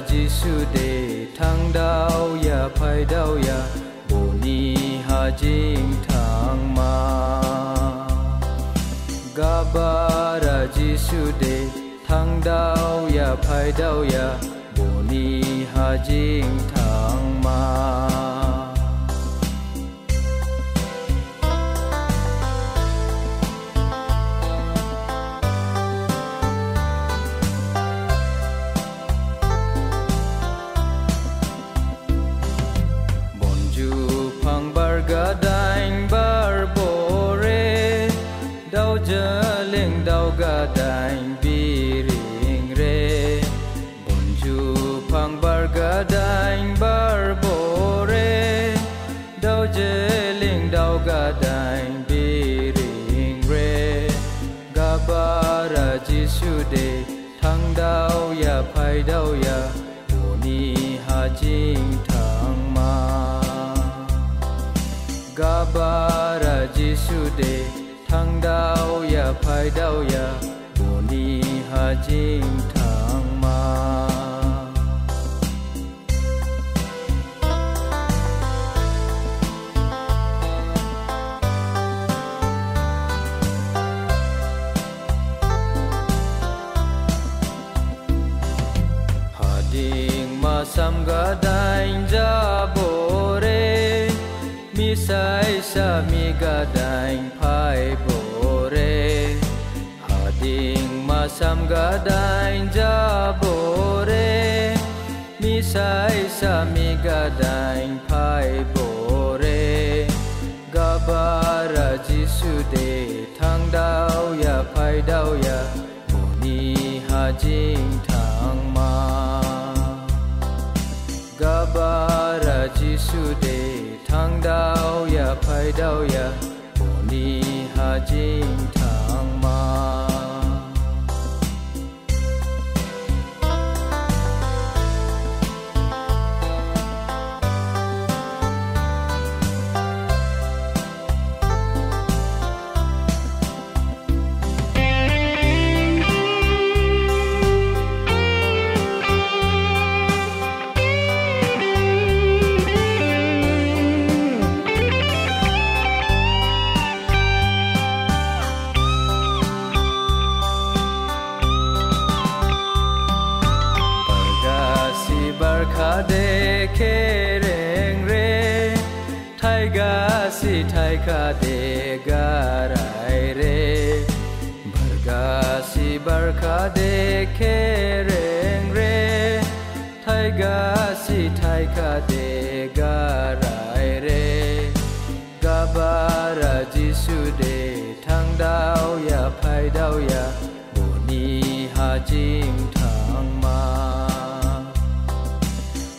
Jisu de Thangdauya-Phaidauya Boni hajing thang ma Gabara Jisu de Thangdauya-Phaidauya Boni hajing thang ma Gadaing barbore Dau jeling dau gadaing biring re Bonju pang bargadaing barbore Dau jeling dau gadaing biring re Gabara Jisu de Thangdauya-Phaidauya Boni hajing thang ma Gabara Jisu de Thangdauya-Phaidauya Boni hajing thang ma Hading masam gadaing jabore Misai sami gadaing phai bore Hading masam gadaing jabore Misai sami gadaing phai bore Gabara Jisu de Thangdauya-Phaidauya Boni hajing thang ma Gabara Jisu de Thangdauya-Phaidauya Boni hajing thang ma de kereng re Thaiga si thaika de garai re Barga si barka de kereng re Thaiga si thaika de garai re Gabara Jisu de Thangdauya-Phaidauya Boni hajing thang ma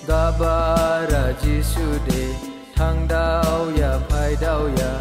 Gabara Jisu de Thangdauya-Phaidauya